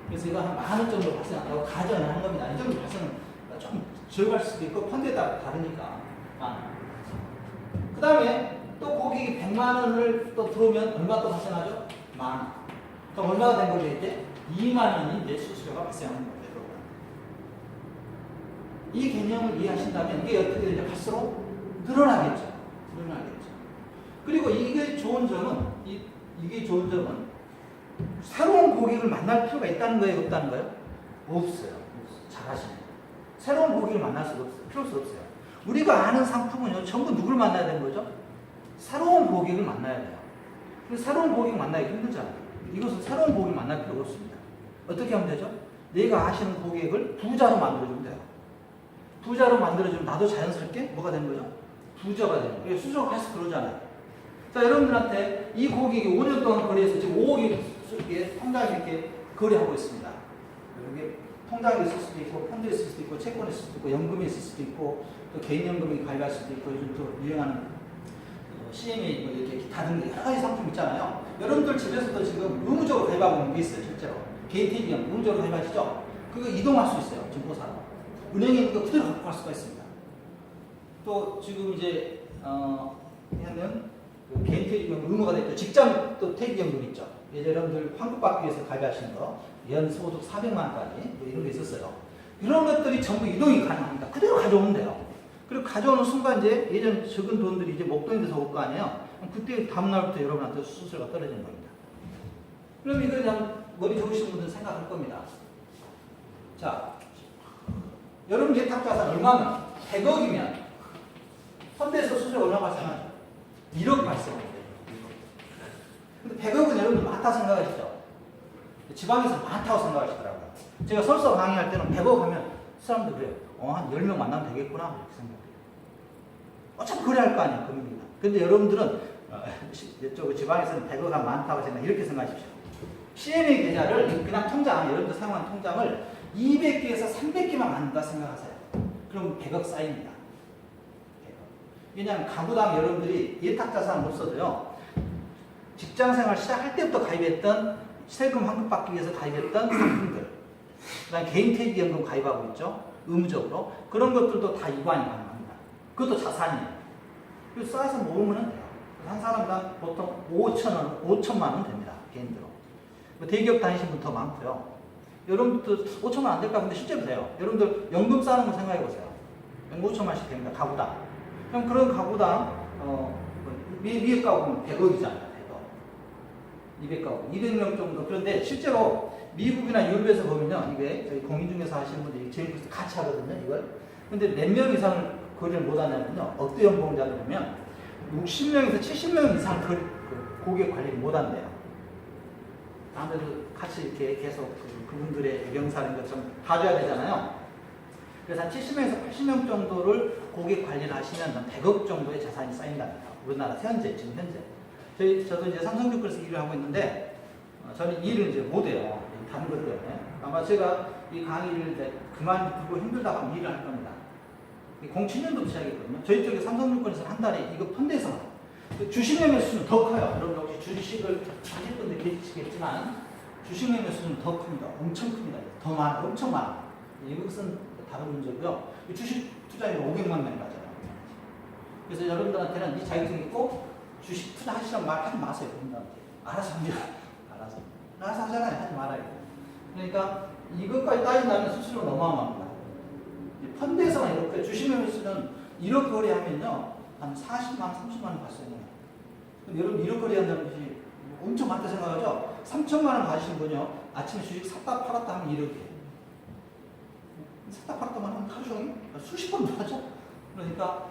그래서 이거 한 10,000원 정도 발생한다고 가정을 한 겁니다. 이 정도 발생은 좀 적을 수도 있고 펀드에 따라 다르니까. 그 다음에 또 고객이 100만 원을 또 들어오면 얼마 또 발생하죠? 만 원. 그럼 얼마가 된 거죠, 이제? 2만 원이 이제 수수료가 발생하는 거예요. 이 개념을 이해하신다면 이게 어떻게 되냐? 갈수록 늘어나겠죠. 늘어나겠죠. 그리고 이게 좋은 점은, 이게 좋은 점은 새로운 고객을 만날 필요가 있다는 거예요? 없다는 거예요? 없어요. 잘하시네요. 새로운 고객을 만날 수가 없어요. 필요가 없어요. 우리가 아는 상품은요, 전부 누굴 만나야 되는 거죠? 새로운 고객을 만나야 돼요. 근데 새로운 고객 만나기 힘들잖아요. 이것은 새로운 고객을 만날 필요가 없습니다. 어떻게 하면 되죠? 내가 아시는 고객을 부자로 만들어주면 돼요. 부자로 만들어주면 나도 자연스럽게 뭐가 되는 거죠? 부자가 되는 거예요. 수저가 계속 그러잖아요. 자, 여러분들한테 이 고객이 5년 동안 거래해서 지금 5억이 통장에 이렇게 거래하고 있습니다. 여기 통장에 있을 수도 있고, 펀드에 있을 수도 있고, 채권에 있을 수도 있고, 연금에 있을 수도 있고, 또 개인연금이 가입할 수도 있고, 요즘 또 유행하는 CME 뭐 이렇게 다른 여러 가지 상품 있잖아요. 여러분들 집에서도 지금 의무적으로 가입하고 있는 게 있어요, 실제로. 개인 퇴직금 의무적으로 가입하시죠? 그거 이동할 수 있어요, 증권사로. 은행에 있는 거 그대로 갖고 갈 수가 있습니다. 또 지금 이제 하는 그 개인 퇴직금 의무가 됐죠. 직장 또 퇴직연금 있죠. 예전 여러분들 환급 받기 위해서 가입하시는 거, 연소득 400만 원까지 뭐 이런 게 있었어요. 이런 것들이 전부 이동이 가능합니다. 그대로 가져오면 돼요. 그리고 가져오는 순간 이제 예전 적은 돈들이 이제 목돈이 돼서 올 거 아니에요. 그때 다음날부터 여러분한테 수수료가 떨어지는 겁니다. 그럼 이거 그냥 머리 좋으신 분들은 생각할 겁니다. 자, 여러분 예탁자산 얼마면? 100억이면 펀드에서 수수료 얼마 발생하죠? 1억 발생합니다. 근데 100억은 여러분들 많다 생각하시죠? 지방에서 많다고 생각하시더라고요. 제가 설사 강의할 때는 100억 하면 사람들 그래요. 한 10명 만나면 되겠구나. 이렇게 생각해요. 어차피 거래할 거 아니에요. 금융이나. 근데 여러분들은 이쪽 지방에서는 100억이 많다고 이렇게 생각하십시오. CME 계좌를 그냥 통장, 여러분들 사용하는 통장을 200개에서 300개만 만든다 생각하세요. 그럼 100억 쌓입니다. 100억. 왜냐하면 가구당 여러분들이 예탁자산은 못 써도요. 직장생활 시작할 때부터 가입했던 세금 환급받기 위해서 가입했던 상품들, 그 다음 개인 퇴직연금 가입하고 있죠. 의무적으로. 그런 것들도 다 이관이 가능합니다. 그것도 자산이에요. 그래서 쌓아서 모으면 돼요. 한 사람당 보통 5천만 원 됩니다. 개인들로. 대기업 다니신 분 더 많고요. 여러분들 5천만 원 안 될까? 근데 실제로 돼요. 여러분들 연금 쌓는 거 생각해 보세요. 연금 5천만씩 됩니다. 가구당. 그럼 그런 가구당, 미국 가구는 100억이잖아요. 200가구, 200명 정도. 그런데 실제로 미국이나 유럽에서 보면요, 이게 저희 공인중개사 하시는 분들이 제일 같이 하거든요, 이걸. 근데 몇 명 이상을 거래를 못 하냐면요, 억대 연봉자들 보면 60명에서 70명 이상 고객 관리를 못 한대요. 아무래도 같이 이렇게 계속 그분들의 경사인 것처럼 봐줘야 되잖아요. 그래서 한 70명에서 80명 정도를 고객 관리를 하시면 한 100억 정도의 자산이 쌓인답니다. 우리나라 지금 현재. 저도 이제 삼성증권에서 일을 하고 있는데, 저는 일을 이제 못해요. 다른 것 때문에. 아마 제가 이 강의를 이제 그만두고 힘들다가 일을 할 겁니다. 07년도부터 시작했거든요. 저희 쪽에 삼성증권에서 한 달에 이거 펀드에서만. 주식 매매 수는 더 커요. 여러분 혹시 주식을 하실 분들 계시겠지만, 주식 매매 수는 더 큽니다. 엄청 큽니다. 더 많아. 엄청 많아. 이것은 다른 문제고요. 주식 투자율 500만 명 가잖아요. 그래서 여러분들한테는 이 자격증이 있고, 주식 투자하시라고 말하지 마세요. 그분들한테. 알아서 합니다. 알아서 하잖아요. 하지 말아요. 그러니까 이것까지 따진다면 수수료가 어마어마합니다. 펀드에서만 이렇게 주식 매매수는 1억 거래하면요. 한 40만 원, 30만 원 발생해요. 그럼 여러분 1억 거래한다는 것이 엄청 많다 생각하죠? 3천만 원 가지신 분요. 아침에 주식 샀다 팔았다 하면 1억이에요. 샀다 팔았다만 하면 하루 종일 수십 번도 하죠? 그러니까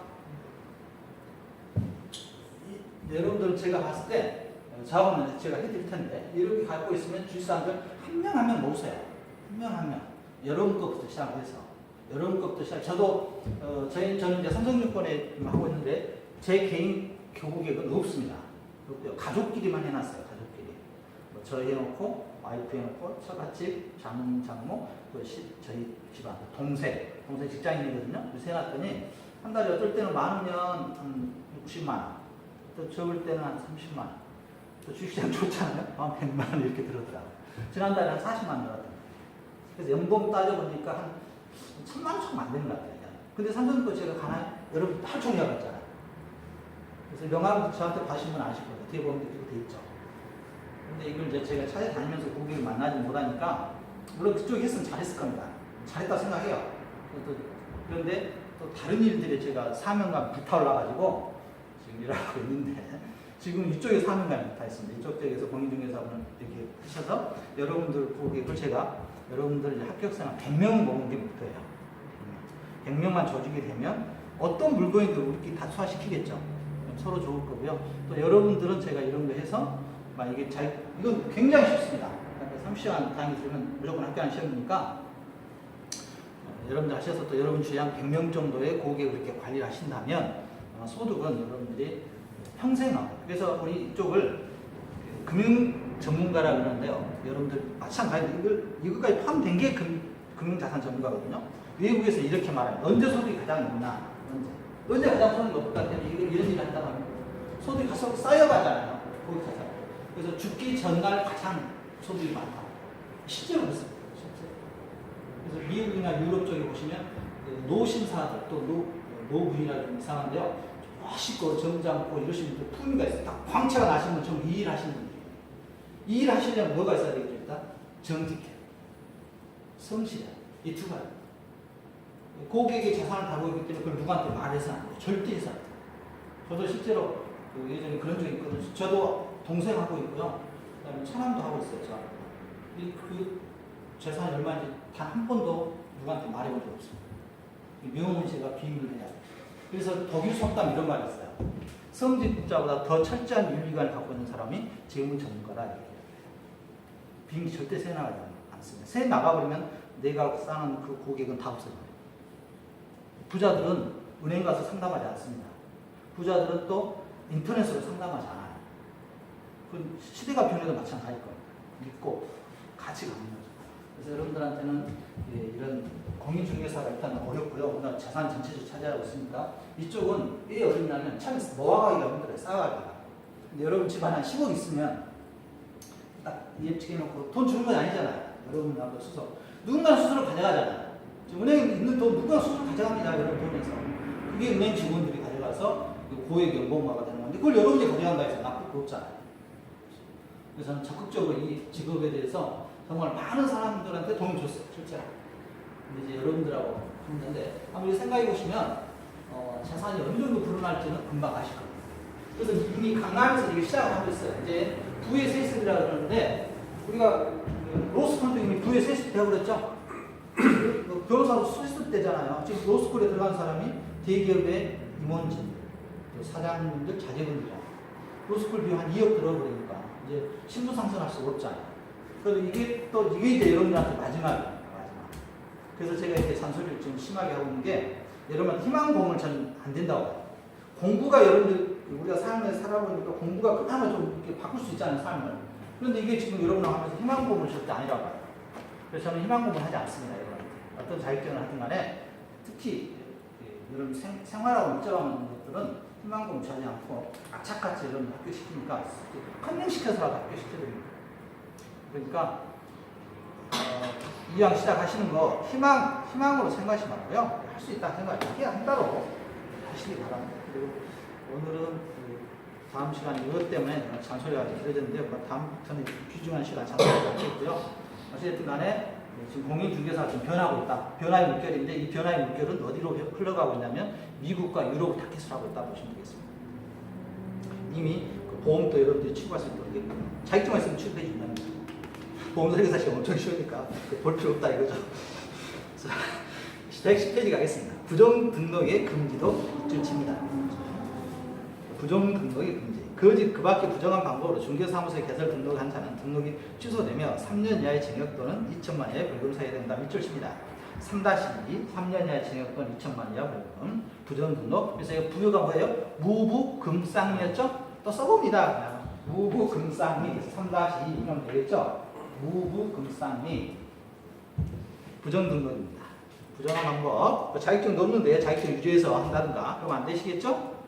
여러분들 제가 봤을 때 자원은 제가 해드릴 텐데 이렇게 갖고 있으면 주식사람들 한 명 한 명 모으세요. 한 명 한 명. 여러분 것부터 시작해서 여러분 것부터 시작. 저도 저는 이제 삼성증권에 하고 있는데 제 개인 교부객은 없습니다. 없고요. 가족끼리만 해놨어요. 가족끼리. 뭐 저 해놓고 와이프 해놓고 처갓집, 장모, 또 저희 집안 동생 직장인이거든요. 그래서 해놨더니 한 달에 어떨 때는 많으면 한 60만 원. 또 적을 때는 한 30만 원. 또 주식시장 좋잖아요. 한 100만 원 이렇게 들어오더라고요. 지난달에 한 40만 원 들어왔더니. 그래서 연봉 따져보니까 한 1000만 원 조금 안 되는 것 같아요. 근데 삼성도 제가 가나요? 여러분 하루 종일 갔잖아요. 그래서 명함도 저한테 받으신 분 아실 거예요. 뒤에 보면 그렇게 돼 있죠. 근데 이걸 이제 제가 찾아다니면서 고객을 만나지 못하니까, 물론 그쪽이 했으면 잘했을 겁니다. 잘했다 생각해요. 그런데 또 다른 일들에 제가 사명감 불타올라가지고 지금 일하고 있는데, 지금 이쪽에 사명감이 불타있습니다. 이쪽 쪽에서 공인중개사분을 이렇게 하셔서 여러분들 고객을 제가 여러분들 합격생활 100명은 먹는 게 목표예요. 100명만 줘주게 되면 어떤 물건이든 우리끼리 다 소화시키겠죠. 서로 좋을 거고요. 또 여러분들은 제가 이런 거 해서 막 이게 이건 굉장히 쉽습니다. 30시간 강의 들으면 무조건 합격하는 시험이니까 여러분들 하셔서 또 여러분 주위 한 100명 정도의 고객을 이렇게 관리를 하신다면 소득은 여러분들이 평생 나와요. 그래서 우리 이쪽을 금융 전문가라 그러는데요. 여러분들 마찬가지로 이거까지 포함된 게 금융자산 전문가거든요. 외국에서 이렇게 말해요. 언제 소득이 가장 높나? 언제 가장 소득이 높을까? 때문에 이런 일을 한다 하면 소득이 계속 쌓여가잖아요. 고객자산. 그래서 죽기 전날 가장 소득이 많다. 실제로 그렇습니다. 그래서 미국이나 유럽 쪽에 보시면 노신사들 또 노부인이라 좀 이상한데요. 멋있고 점잖고 이러시는 분들 품위가 있어요. 딱 광채가 나시는 분 전부 이 일 하시는 분들이에요. 이 일 하시려면 뭐가 있어야 되겠죠? 일단 정직해, 성실해. 이 두 가지. 고객의 재산을 다루고 있기 때문에 그걸 누구한테 말해서는 안 돼요. 절대 해서 안 돼요. 저도 실제로 예전에 그런 적이 있거든요. 저도 동생하고 있고요. 그다음에 차남도 하고 있어요. 저. 그 재산이 얼마인지 단 한 번도 누구한테 말해본 적 없습니다. 명은 제가 비밀을 해야 돼요. 그래서 독일 속담 이런 말이 있어요. 성직자보다 더 철저한 윤리관을 갖고 있는 사람이 재무 전문가라 이렇게 얘기해요. 비밀이 절대 새나가지 않습니다. 새 나가버리면 내가 쌓는 그 고객은 다 없어져요. 부자들은 은행 가서 상담하지 않습니다. 부자들은 또 인터넷으로 상담하지 않아요. 그 시대가 변해도 마찬가지일 겁니다. 믿고 같이 가는 거죠. 그래서 여러분들한테는 이런 공인중개사가 일단 어렵고요. 오늘 재산 전체적으로 차지하고 있으니까 이쪽은 왜 어렵냐면 참 모아가기가 힘들어요. 쌓아가기가. 근데 여러분 집안에 한 10억 있으면 딱 예측해놓고 돈 주는 건 아니잖아요. 여러분하고 수소. 누군가는 수수료 가져가잖아요. 지금 은행에 있는 돈 누군가 수수료 가져갑니다. 여러분 돈에서. 그게 은행 직원들이 가져가서 고액 연봉화가 되는 건데 그걸 여러분이 가져간다 해서 나쁠 거 없잖아요. 그래서 저는 적극적으로 이 직업에 대해서 정말 많은 사람들한테 도움을 줬어요. 실제로. 근데 이제 여러분들하고 했는데 한번 생각해 보시면 재산이 어느 정도 불어날지는 금방 아실 겁니다. 그래서 이미 강남에서 이게 시작을 하고 있어요. 이제 부의 세습이라고 그러는데 우리가 로스쿨도 이미 부의 세습 되고 그랬죠. 변호사로 수습되잖아요. 지금 로스쿨에 들어간 사람이 대기업의 임원진, 사장님들, 자제분들이잖아요. 로스쿨 비용 한 2억 들어버리니까 이제 신분 상승할 수가 없잖아요. 그래서 이게 이제 여러분들한테 마지막이에요. 그래서 제가 이렇게 잔소리를 좀 심하게 하고 있는 게 여러분 희망고문을 저는 안 된다고 봐요. 공부가 여러분들 우리가 삶에 살아보니까 공부가 그나마 좀 이렇게 바꿀 수 있잖아요, 삶을. 그런데 이게 지금 여러분하고 하면서 희망고문은 절대 아니라고 봐요. 그래서 저는 희망고문 하지 않습니다, 여러분한테. 어떤 자격증을 하든 간에 특히 여러분 생활하고 밀접한 것들은 희망고문 하지 않고 악착같이 여러분 합격시키니까 컨닝시켜서라도 합격시켜드립니다. 그러니까 이왕 시작하시는 거 희망으로 생각하지 말고요. 할 수 있다 생각하시고 한다로 하시기 바랍니다. 그리고 오늘은 다음 시간에 이것 때문에 잔소리가 길어졌는데요. 다음부터는 귀중한 시간 잔소리가 없겠고요. 어쨌든 간에 지금 공인중개사가 좀 변하고 있다. 변화의 물결인데 이 변화의 물결은 어디로 흘러가고 있냐면 미국과 유럽을 타깃으로 하고 있다고 보시면 되겠습니다. 이미 그 보험도 여러분들이 취급하실 때 모르겠고요. 자격증만 있으면 취급해 준답니다. 보험 설계사시가 엄청 쉬우니까 볼 필요 없다 이거죠. 110페이지 가겠습니다. 부정 등록의 금지도 입증칩니다. 부정 등록의 금지. 그 밖에 부정한 방법으로 중개사무소에 개설 등록한 자는 등록이 취소되며 3년 이하의 징역 또는 2천만 이하의 벌금 사유에 된다. 1조입니다. 3-2 3년 이하의 징역 또는 2천만 이하 벌금. 부정 등록. 그래서 이 부유가 뭐예요? 무부금쌍이었죠? 또 써봅니다. 그냥. 무부금쌍이. 그래서 3-2 이면 되겠죠? 무부금쌍이. 부정 등록입니다. 부정한 방법. 자격증도 없는데 자격증 유지해서 한다든가. 그럼 안 되시겠죠?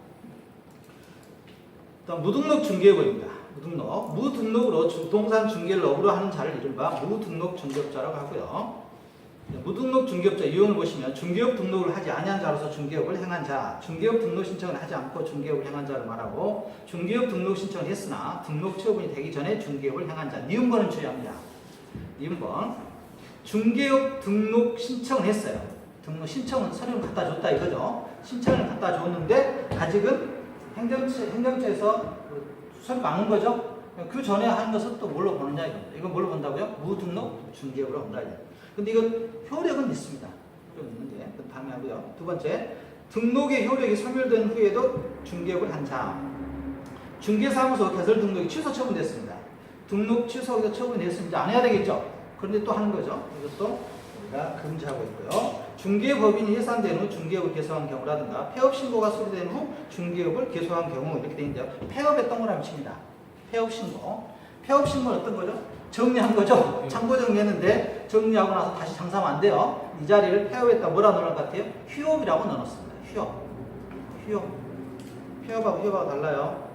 무등록 중개업입니다. 무등록으로 부동산 중개를 업으로 하는 자를 이른바 무등록 중개업자라고 하고요. 무등록 중개업자 유형을 보시면 중개업 등록을 하지 아니한 자로서 중개업을 행한 자, 중개업 등록 신청을 하지 않고 중개업을 행한 자를 말하고 중개업 등록 신청을 했으나 등록 처분이 되기 전에 중개업을 행한 자. 니은번은 주의합니다. 니은번 중개업 등록 신청을 했어요. 등록 신청은 서류를 갖다 줬다 이거죠. 신청을 갖다 줬는데 아직은 행정처에서 서류가 안 온 거죠. 그 전에 하는 것을 또 뭘로 보느냐 이겁니다. 이건 뭘로 본다고요? 무등록 중개업으로 본다. 근데 이건 효력은 있습니다. 효력은 있는데 그건 다음에 하고요. 두 번째, 등록의 효력이 소멸된 후에도 중개업을 한 자. 중개사무소 개설 등록이 취소 처분됐습니다. 등록 취소가 처분이 됐습니다. 안 해야 되겠죠? 그런데 또 하는 거죠. 이것도 우리가 금지하고 있고요. 중개법인이 해산된 후 중개업을 개소한 경우라든가 폐업 신고가 수리된 후 중개업을 개소한 경우 이렇게 되어 있는데요. 폐업에 동그라미 칩니다. 폐업 신고. 폐업 신고는 어떤 거죠? 정리한 거죠. 창고 정리했는데 정리하고 나서 다시 장사하면 안 돼요. 이 자리를 폐업했다 뭐라 넣을 것 같아요? 휴업이라고 넣어놨습니다. 휴업. 폐업하고 휴업하고 달라요.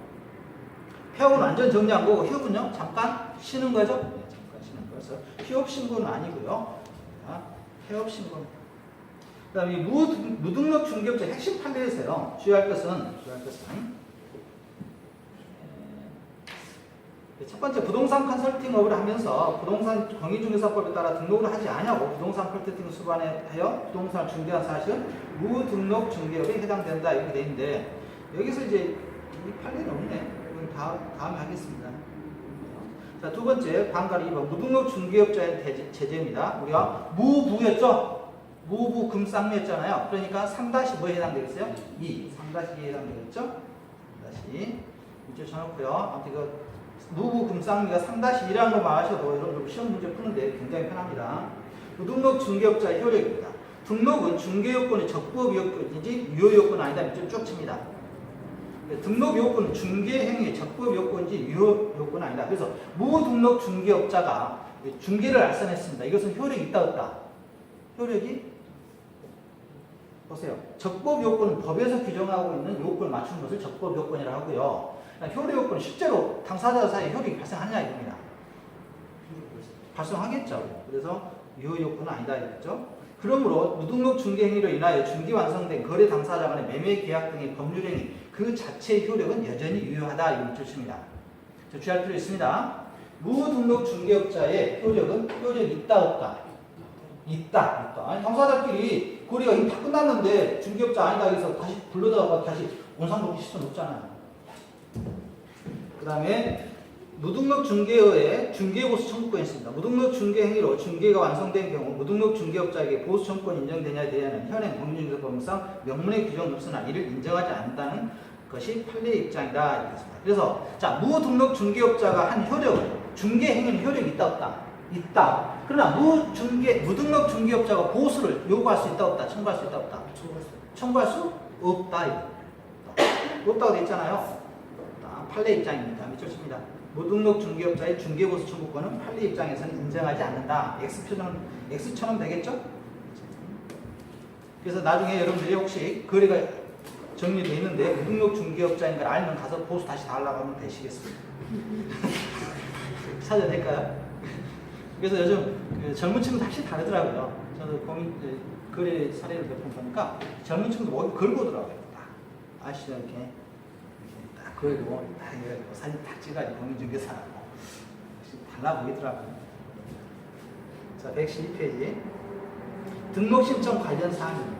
폐업은 완전 정리한 거고 휴업은요 잠깐 쉬는 거죠. 네, 잠깐 쉬는 거여서 휴업 신고는 아니고요. 자, 폐업 신고. 그다음에 무등록 중개업자 핵심 판례에서요. 주의할 것은 첫 번째, 부동산 컨설팅업을 하면서 부동산 공인중개사법에 따라 등록을 하지 않냐고 부동산 컨설팅 수반하여 부동산을 중개한 사실은 무등록 중개업에 해당된다 이렇게 돼 있는데 여기서 이제 이 판례는 없네. 이건 다음에 하겠습니다. 자, 두 번째, 반가리 2번 무등록 중개업자의 제재입니다. 우리가 무부였죠? 무부 금쌍매였잖아요. 그러니까 3-뭐에 해당되겠어요? 3-2에 해당되겠죠? 3-2 이쪽 쳐놓고요. 아무튼 이거 무부 금쌍미가 3-2라는 거 말하셔도 여러분들 시험 문제 푸는데 굉장히 편합니다. 무등록 중개업자의 효력입니다. 등록은 중개요건의 적부업 요건인지 유효 요건 아니다. 이쪽 쭉 칩니다. 등록 요건은 중개행위의 적부업 요건인지 유효 요건 아니다. 그래서 무등록 중개업자가 중개를 알선했습니다. 이것은 효력이 있다 없다? 효력이 보세요. 적법 요건은 법에서 규정하고 있는 요건을 맞추는 것을 적법 요건이라고 하고요. 효력 요건은 실제로 당사자 사이에 효력이 발생하느냐 이겁니다. 발생하겠죠. 그래서 유효 요건은 아니다 이거죠. 그러므로 무등록 중개 행위로 인하여 중개 완성된 거래 당사자 간의 매매 계약 등의 법률 행위 그 자체의 효력은 여전히 유효하다 이걸 주십니다. 주의할 필요 있습니다. 무등록 중개업자의 효력이 있다 없다? 있다. 아니 당사자끼리 거래가 이미 다 끝났는데 중개업자 아니다 해서 다시 불러다가 다시 원상복귀 시스템 없잖아요. 그 다음에 무등록 중개업의 중개보수 청구권이 있습니다. 무등록 중개 행위로 중개가 완성된 경우 무등록 중개업자에게 보수 청구권이 인정되냐에 대한 현행 공인중개사법상 명문의 규정은 없으나 이를 인정하지 않는다는 것이 판례의 입장이다. 이렇게 했습니다. 그래서 자 무등록 중개업자가 한 중개 행위는 효력이 있다 없다? 있다. 그러나 무등록 중개업자가 보수를 요구할 수 있다 없다? 청구할 수 있다 없다? 청구할 수 없다. 없다고 돼 있잖아요. 판례 입장입니다. 밑줄 칩니다. 무등록 중개업자의 중개보수 청구권은 판례 입장에서는 인정하지 않는다. X처럼 되겠죠? 그래서 나중에 여러분들이 혹시 거래가 정리되어 있는데 무등록 중개업자인 걸 알면 가서 보수 다시 달라고 하면 되시겠습니다. 찾아야 될까요? 그래서 요즘 젊은 친구도 확실히 다르더라고요. 저도 거래 사례를 몇 번 보니까 젊은 친구도 뭐 걸고 오더라고요. 아시죠? 이렇게 딱 걸고 딱 이래가지고 사진 딱 찍어가지고 공인중개사라고 달라 보이더라고요. 자, 112페이지 등록 신청 관련 사항입니다.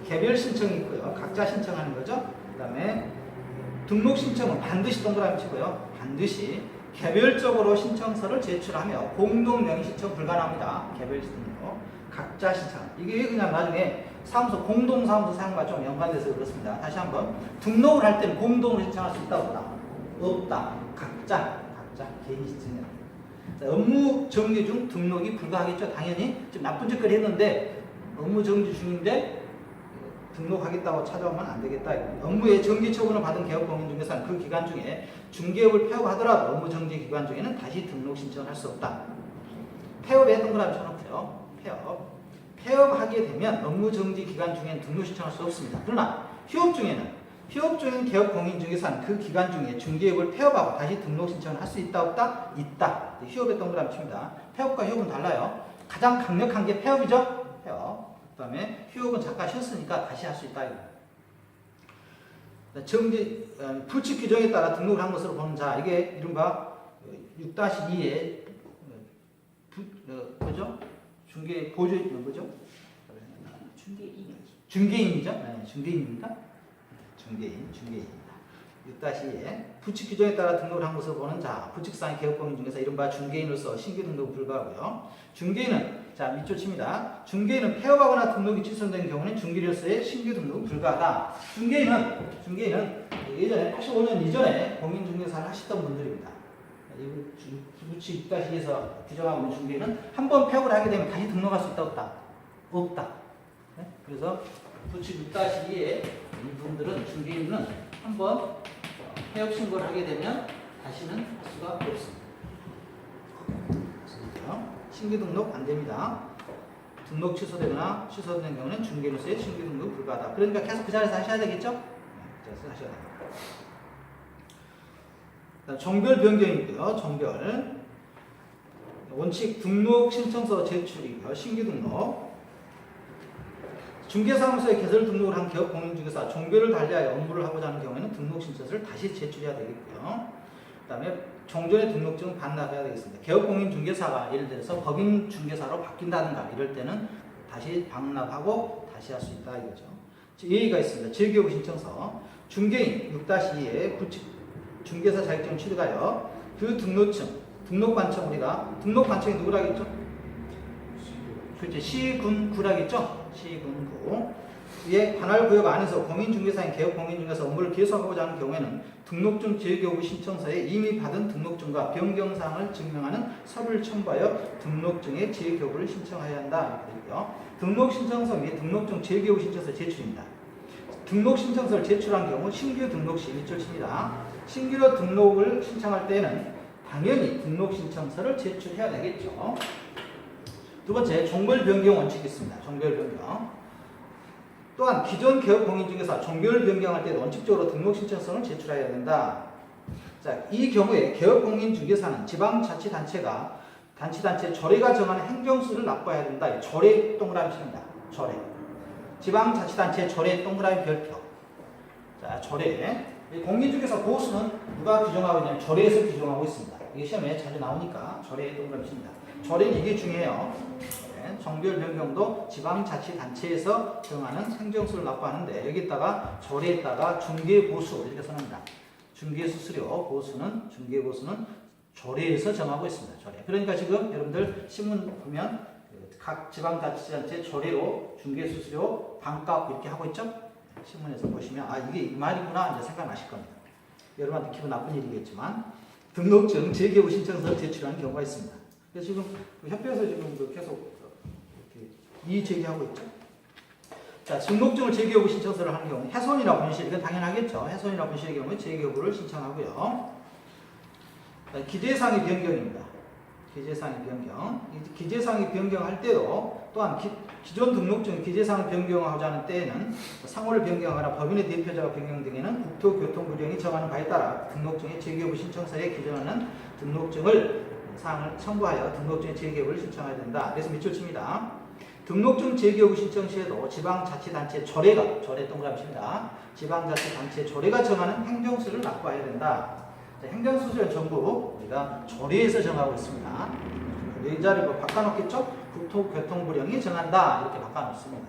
개별 신청이 있고요. 각자 신청하는 거죠. 그 다음에 등록 신청은 반드시 동그라미 치고요. 반드시 개별적으로 신청서를 제출하며 공동 명의 신청 불가능합니다. 개별 신청으로 각자 신청. 이게 그냥 나중에 사무소 공동 사무소 사용과 좀 연관돼서 그렇습니다. 다시 한번 등록을 할 때는 공동으로 신청할 수 있다 없다? 없다. 각자 개인 신청이다. 업무 정지 중 등록이 불가하겠죠. 당연히 지금 나쁜 짓거리 했는데 업무 정지 중인데 등록하겠다고 찾아오면 안 되겠다. 업무의 정지 처분을 받은 개업공인중개사는 그 기간 중에 중개업을 폐업하더라도 업무 정지 기간 중에는 다시 등록 신청을 할 수 없다. 폐업에 동그라미 쳐놓고요. 폐업하게 되면 업무 정지 기간 중에는 등록 신청할 수 없습니다. 그러나 휴업 중인 개업공인중개사는 그 기간 중에 중개업을 폐업하고 다시 등록 신청을 할 수 있다 없다? 있다. 휴업에 동그라미 칩니다. 폐업과 휴업은 달라요. 가장 강력한 게 폐업이죠. 다음에 휴업은 잠깐 쉬었으니까 다시 할 수 있다. 정지, 불칙 규정에 따라 등록을 한 것으로 보는 자, 이게 이른바 6-2의 뭐죠? 중개 보조 뭐죠? 중개인이죠? 네, 중개인입니다. 중개인입니다. 6-2에 불칙 규정에 따라 등록을 한 것으로 보는 자, 불칙사항 개업공인 중에서 이른바 중개인으로서 신규 등록을 불가하고요. 중개인은 자 밑줄 칩니다. 중개인은 폐업하거나 등록이 취소된 경우는 중개인으로서의 신규 등록은 불가하다. 중개인은 예전에 85년 이전에 공인중개사를 하시던 분들입니다. 불칙 6-2에서 규정하고 있는 중개인은 한 번 폐업을 하게 되면 다시 등록할 수 있다 없다? 없다. 네? 그래서 불칙 6-2에 이분들은 중개인은 한번 폐업 신고를 하게 되면 다시는 할 수가 없습니다. 신규 등록 안 됩니다. 등록 취소되거나 취소된 경우는 중개인으로서의 신규 등록 불가하다. 그러니까 계속 그 자리에서 하셔야 되겠죠? 그래서 하셔야 됩니다. 정별 변경이고요. 정별 원칙 등록 신청서 제출이고요. 신규 등록 중개사무소에 개설 등록을 한 기업 공인중개사 종별을 달리하여 업무를 하고자 하는 경우에는 등록 신청서를 다시 제출해야 되겠고요. 그 다음에 종전의 등록증을 반납해야 되겠습니다. 개업 공인중개사가 예를 들어서 법인중개사로 바뀐다든가 이럴 때는 다시 반납하고 다시 할 수 있다 이거죠. 예의가 있습니다. 재기업 신청서 중개인 6-2에 중개사 자격증을 취득하여 그 등록증, 등록반청 우리가 등록반청이 누구라겠죠? 그렇죠. 시군구라겠죠? 시군구. 위에 관할구역 안에서 공인중개사인 개업 공인중개사 업무를 계속하고자 하는 경우에는 등록증 재개업 신청서에 이미 받은 등록증과 변경사항을 증명하는 서류를 첨부하여 등록증의 재개업을 신청해야 한다. 이렇게요. 등록신청서 위에 등록증 재개업 신청서 제출입니다. 등록신청서를 제출한 경우 신규 등록 시 밑줄 칩니다. 신규로 등록을 신청할 때에는 당연히 등록신청서를 제출해야 되겠죠. 두 번째, 종별 변경 원칙이 있습니다. 종별 변경. 또한 기존 개업 공인중개사 종별 변경할 때 원칙적으로 등록신청서를 제출해야 된다. 자, 이 경우에 개업 공인중개사는 지방자치단체가 단체 조례가 정하는 행정수를 납부해야 된다. 조례 동그라미 칩니다. 조례. 지방자치단체 조례 동그라미 별표. 자, 조례. 공인중개사 보수는 누가 규정하고 있냐면 조례에서 규정하고 있습니다. 이게 시험에 자주 나오니까 조례 동그라미 칩니다. 조례는 이게 중요해요. 네, 정별 변경도 지방자치단체에서 정하는 행정수를 납부하는데 여기다가 조례에다가 중개보수 이렇게 써놓습니다. 중개수수료 보수는 중개보수는 조례에서 정하고 있습니다. 조례. 그러니까 지금 여러분들 신문 보면 각 지방자치단체 조례로 중개수수료 반값 이렇게 하고 있죠? 신문에서 보시면 아 이게 이 말이구나 이제 생각나실 겁니다. 여러분한테 기분 나쁜 일이겠지만 등록증 재개업 신청서 제출하는 경우가 있습니다. 그래서 지금 협회에서 지금 계속 이렇게 이의 제기하고 있죠. 자, 등록증을 재개업 신청서를 하는 경우 훼손이나 분실 이건 당연하겠죠. 훼손이나 분실의 경우에 재개업을 신청하고요. 기재사항의 변경입니다. 기재사항의 변경. 기재사항의 변경할 때도 또한 기존 등록증 기재사항 변경하고자 하는 때에는 상호를 변경하거나 법인의 대표자가 변경 등에는 국토교통부령이 정하는 바에 따라 등록증의 재개업 신청서에 규정하는 등록증을 사항을 첨부하여 등록증의 재개업을 신청해야 된다. 그래서 밑줄 칩니다. 등록증 재개업 신청 시에도 지방자치단체 조례가 조례 동그라미 칩니다. 지방자치단체 조례가 정하는 행정수를 납부해야 된다. 행정수수료는 전부 우리가 조례에서 정하고 있습니다. 이 자리 뭐 바꿔놓겠죠? 국토교통부령이 정한다. 이렇게 바꿔놓습니다.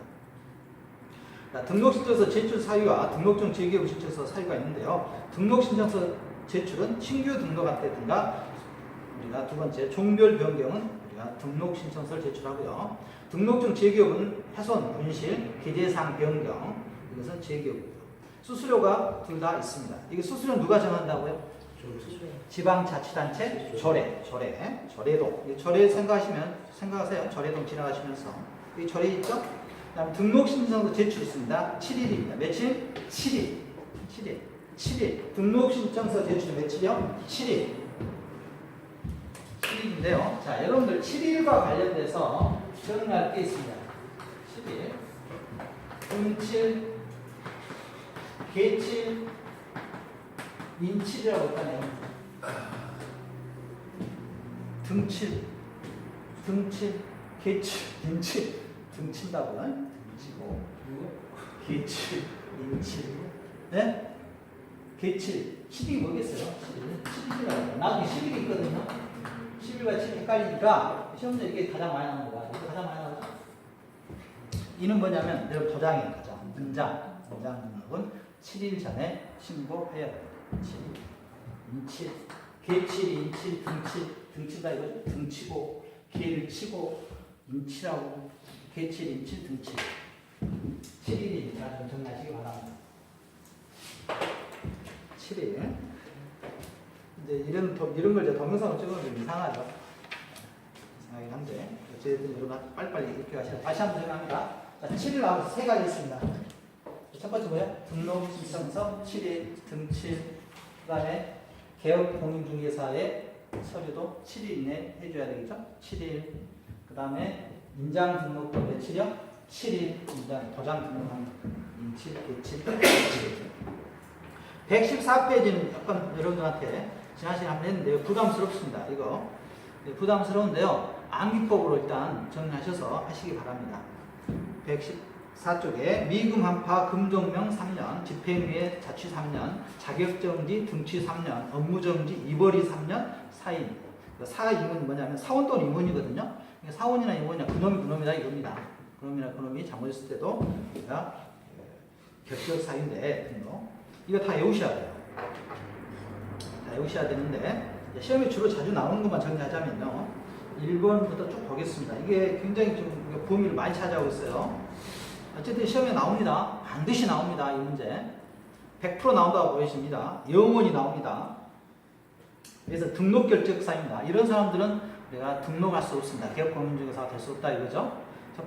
등록신청서 제출 사유와 등록증 재개업 신청서 사유가 있는데요. 등록신청서 제출은 신규 등록할 때든가 우리가 두 번째 종별 변경은 우리가 등록신청서를 제출하고요. 등록증 재개업은 훼손, 분실, 기재사항 변경 이것은 재개업이고요. 수수료가 둘 다 있습니다. 이게 수수료는 누가 정한다고요? 지방자치단체 조례도 조례 생각하세요. 조례동 지나가시면서 이 조례 있죠? 그다음 등록신청서 제출 있습니다. 7일입니다. 며칠? 7일. 등록신청서 제출 며칠이요? 7일인데요. 자, 여러분들 7일과 관련돼서 정리할 게 있습니다. 7일, 등칠, 개칠, 인칠이라고 했다네요. 등칠, 개칠, 인칠, 등친다고요. 계칠, 인칠. 네? 계칠. 7이 뭐겠어요? 11이라고. 나중에 11이 있거든요. 11과 7 헷갈리니까 시험에 이게 가장 많이 나오는 거야. 이게 가장 많이 나오죠. 이는 뭐냐면 여러분 도장이에요. 도장. 문장 등록은 7일 전에 신고해야 돼요. 7일. 인칠. 계칠, 인칠, 등칠. 등치다 이거 등치고 계를 치고 인치라고. 계칠, 인칠, 등칠. 7일이니까 좀 정리하시기 바랍니다. 7일. 이제 이런 걸 이제 동영상으로 찍으면 좀 이상하죠. 이상하긴 한데 어쨌든 여러분 빨리빨리 이렇게 하시라. 다시 한번 정리합니다. 자, 7일 나와서 세 가지 있습니다. 첫 번째 뭐예요? 등록 신청서 7일, 등칠, 그다음에 개업 공인중개사의 서류도 7일 이내 해줘야 되겠죠? 7일. 그다음에 인장 등록도 며칠이요? 7일. 인장 도장 등록하는 인칠, 개칠, 114페이지는 약간 여러분들한테 지난 시간에 한번 했는데요. 부담스럽습니다. 이거. 네, 부담스러운데요. 암기법으로 일단 정리하셔서 하시기 바랍니다. 114쪽에 미금 한파 금종명 3년, 집행유예 자취 3년, 자격정지 등취 3년, 업무정지 입월이 3년, 사인. 사임은 뭐냐면 사원 또는 임원이거든요. 사원이나 임원이나 그놈이다 이겁니다. 그놈이 잘못했을 때도 우리가 결격 사유인데 등록. 이거 다 외우셔야 돼요. 다 외우셔야 되는데 시험에 주로 자주 나오는 것만 정리하자면요. 1번부터 쭉 보겠습니다. 이게 굉장히 좀 범위를 많이 차지하고 있어요. 어쨌든 시험에 나옵니다. 반드시 나옵니다. 이 문제. 100% 나온다고 보여집니다. 영원히 나옵니다. 그래서 등록 결적사입니다. 이런 사람들은 내가 등록할 수 없습니다. 개업공인중개사가 될 수 없다 이거죠.